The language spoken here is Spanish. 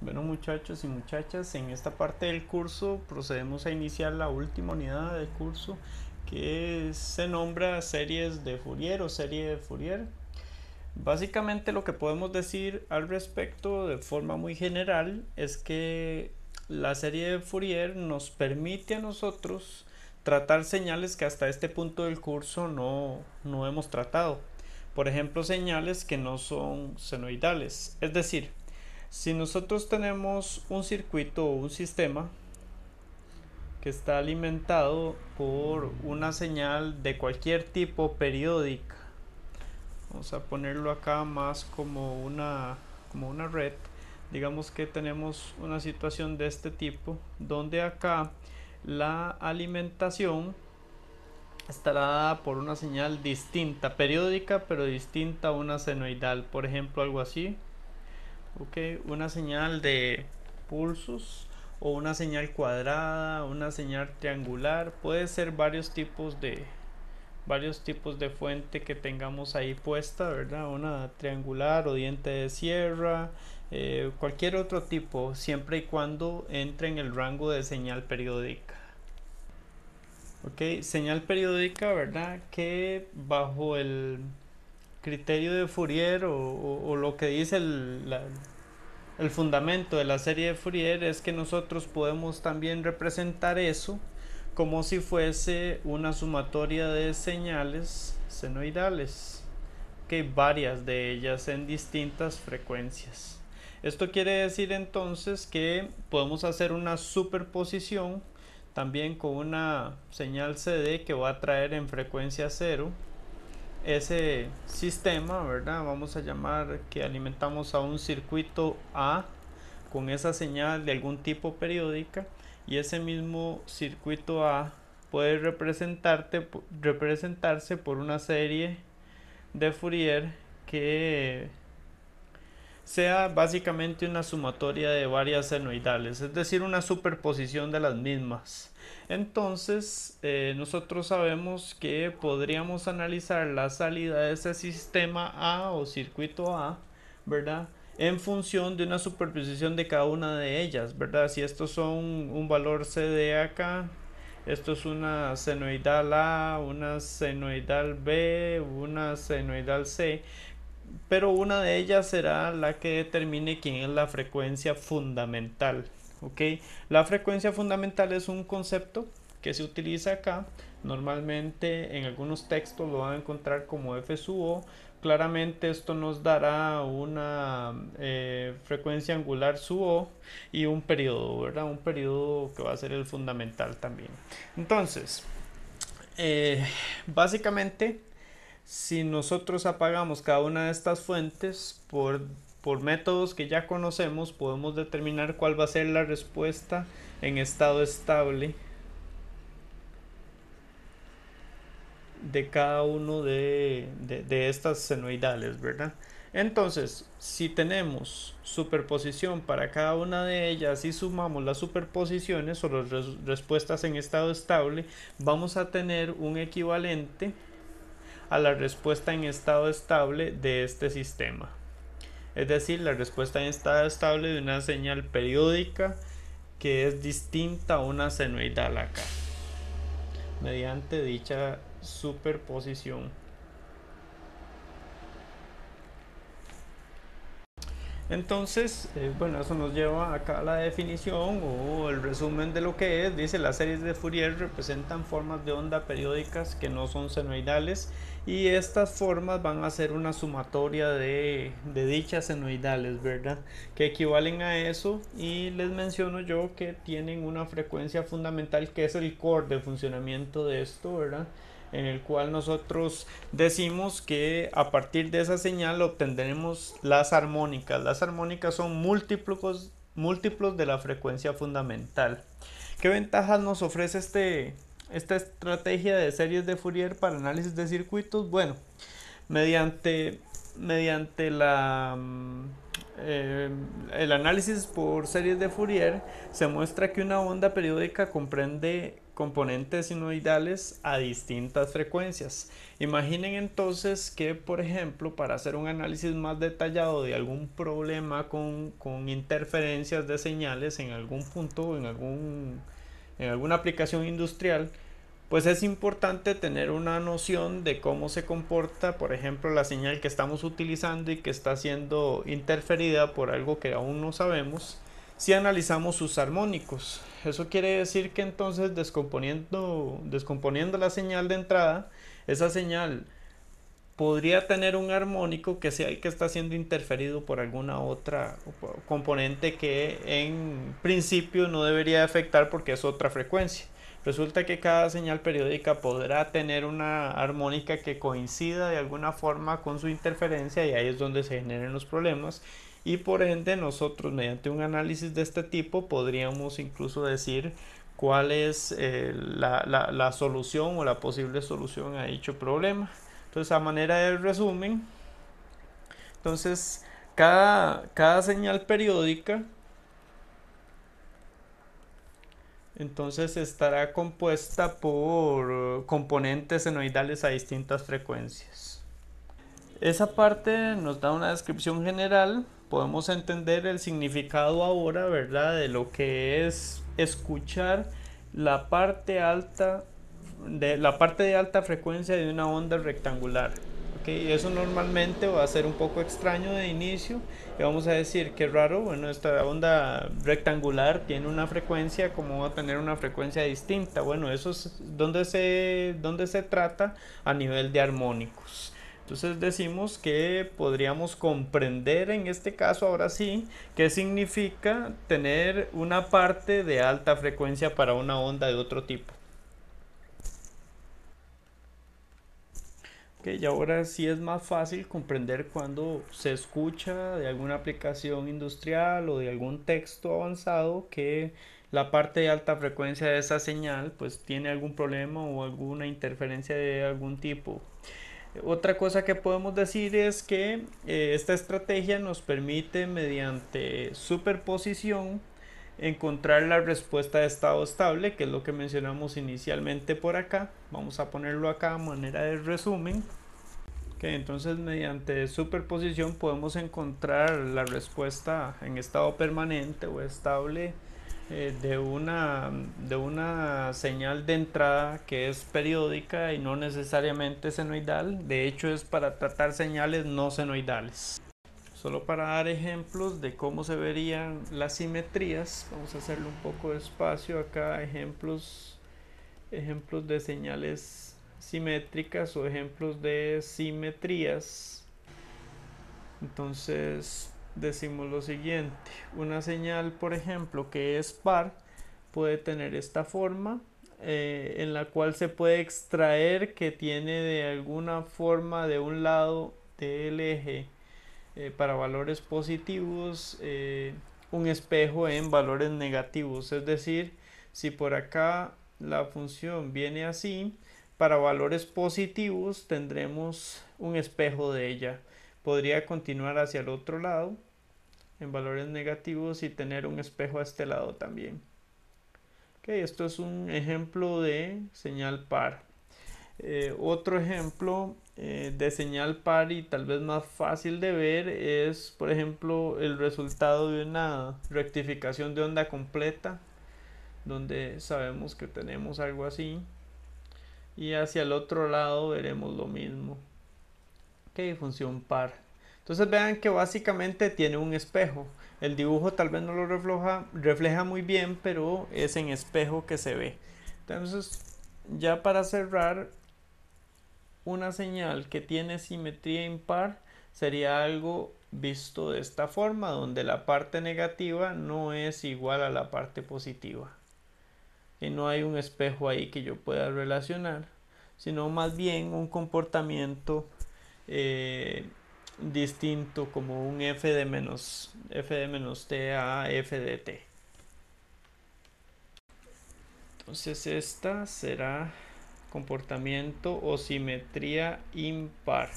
Bueno, muchachos y muchachas, en esta parte del curso procedemos a iniciar la última unidad del curso, que se nombra series de Fourier o serie de Fourier. Básicamente lo que podemos decir al respecto de forma muy general es que la serie de Fourier nos permite a nosotros tratar señales que hasta este punto del curso no hemos tratado. Por ejemplo, señales que no son senoidales. Es decir, si nosotros tenemos un circuito o un sistema que está alimentado por una señal de cualquier tipo periódica, vamos a ponerlo acá más como una red, digamos que tenemos una situación de este tipo, donde acá la alimentación estará dada por una señal distinta, periódica, pero distinta a una senoidal, por ejemplo, algo así. Ok, una señal de pulsos o una señal cuadrada, una señal triangular, puede ser varios tipos de fuente que tengamos ahí puesta, ¿verdad? Una triangular o diente de sierra, cualquier otro tipo, siempre y cuando entre en el rango de señal periódica. Ok, señal periódica, ¿verdad? Que bajo el criterio de Fourier o lo que dice el fundamento de la serie de Fourier es que nosotros podemos también representar eso como si fuese una sumatoria de señales senoidales, que varias de ellas en distintas frecuencias. Esto quiere decir entonces que podemos hacer una superposición también con una señal CD que va a traer en frecuencia cero ese sistema, ¿verdad? Vamos a llamar que alimentamos a un circuito A con esa señal de algún tipo periódica, y ese mismo circuito A puede representarse por una serie de Fourier que sea básicamente una sumatoria de varias senoidales, es decir, una superposición de las mismas. Entonces, nosotros sabemos que podríamos analizar la salida de ese sistema A o circuito A, ¿verdad? En función de una superposición de cada una de ellas, ¿verdad? Si estos son un valor CD acá, esto es una senoidal A, una senoidal B, una senoidal C, pero una de ellas será la que determine quién es la frecuencia fundamental. ¿Ok? La frecuencia fundamental es un concepto que se utiliza acá. Normalmente en algunos textos lo van a encontrar como F sub O. Claramente esto nos dará una frecuencia angular sub O y un periodo, ¿verdad? Un periodo que va a ser el fundamental también. Entonces, básicamente si nosotros apagamos cada una de estas fuentes por métodos que ya conocemos, podemos determinar cuál va a ser la respuesta en estado estable de cada uno de estas senoidales, ¿verdad? Entonces, si tenemos superposición para cada una de ellas y sumamos las superposiciones o las respuestas en estado estable, vamos a tener un equivalente a la respuesta en estado estable de este sistema. Es decir, la respuesta en estado estable de una señal periódica que es distinta a una senoidal acá, mediante dicha superposición. Entonces, bueno, eso nos lleva acá a la definición o el resumen de lo que es. Dice, las series de Fourier representan formas de onda periódicas que no son senoidales, y estas formas van a ser una sumatoria de dichas senoidales, ¿verdad? Que equivalen a eso, y les menciono yo que tienen una frecuencia fundamental que es el core de funcionamiento de esto, ¿verdad? En el cual nosotros decimos que a partir de esa señal obtendremos las armónicas. Las armónicas son múltiplos de la frecuencia fundamental. ¿Qué ventajas nos ofrece esta estrategia de series de Fourier para análisis de circuitos? Bueno, mediante, mediante eh, el análisis por series de Fourier se muestra que una onda periódica componentes sinoidales a distintas frecuencias. Imaginen entonces que, por ejemplo, para hacer un análisis más detallado de algún problema con interferencias de señales en algún punto, en alguna aplicación industrial, pues es importante tener una noción de cómo se comporta, por ejemplo, la señal que estamos utilizando y que está siendo interferida por algo que aún no sabemos, si analizamos sus armónicos. Eso quiere decir que entonces descomponiendo la señal de entrada, esa señal podría tener un armónico que sea el que está siendo interferido por alguna otra componente que en principio no debería afectar porque es otra frecuencia. Resulta que cada señal periódica podrá tener una armónica que coincida de alguna forma con su interferencia y ahí es donde se generan los problemas y por ende nosotros mediante un análisis de este tipo podríamos incluso decir cuál es la solución o la posible solución a dicho problema. Entonces, a manera de resumen, entonces cada señal periódica entonces estará compuesta por componentes senoidales a distintas frecuencias. Esa parte nos da una descripción general. Podemos entender el significado ahora, ¿verdad? De lo que es escuchar la parte alta la parte de alta frecuencia de una onda rectangular. Okay, eso normalmente va a ser un poco extraño de inicio y vamos a decir que raro, bueno, esta onda rectangular tiene una frecuencia, como va a tener una frecuencia distinta. Bueno, eso es donde se trata a nivel de armónicos. Entonces decimos que podríamos comprender en este caso ahora sí qué significa tener una parte de alta frecuencia para una onda de otro tipo. Que ya ahora sí es más fácil comprender cuando se escucha de alguna aplicación industrial o de algún texto avanzado que la parte de alta frecuencia de esa señal pues tiene algún problema o alguna interferencia de algún tipo. Otra cosa que podemos decir es que esta estrategia nos permite mediante superposición encontrar la respuesta de estado estable, que es lo que mencionamos inicialmente por acá. Vamos a ponerlo acá a manera de resumen. Okay, entonces mediante superposición podemos encontrar la respuesta en estado permanente o estable de una señal de entrada que es periódica y no necesariamente senoidal. De hecho es para tratar señales no senoidales. Solo para dar ejemplos de cómo se verían las simetrías, vamos a hacerle un poco de espacio acá, ejemplos de señales simétricas o ejemplos de simetrías. Entonces decimos lo siguiente: una señal, por ejemplo, que es par puede tener esta forma en la cual se puede extraer que tiene de alguna forma de un lado del eje para valores positivos un espejo en valores negativos. Es decir, si por acá la función viene así, para valores positivos tendremos un espejo de ella. Podría continuar hacia el otro lado en valores negativos y tener un espejo a este lado también. Okay, esto es un ejemplo de señal par. Otro ejemplo de señal par y tal vez más fácil de ver es, por ejemplo, el resultado de una rectificación de onda completa, donde sabemos que tenemos algo así y hacia el otro lado veremos lo mismo. Ok, función par. Entonces vean que básicamente tiene un espejo. El dibujo tal vez no lo refleja muy bien, pero es en espejo que se ve. Entonces, ya para cerrar, una señal que tiene simetría impar sería algo visto de esta forma, donde la parte negativa no es igual a la parte positiva. Y no hay un espejo ahí que yo pueda relacionar, sino más bien un comportamiento distinto, como un f de menos t a f de t. Entonces esta será comportamiento o simetría impar.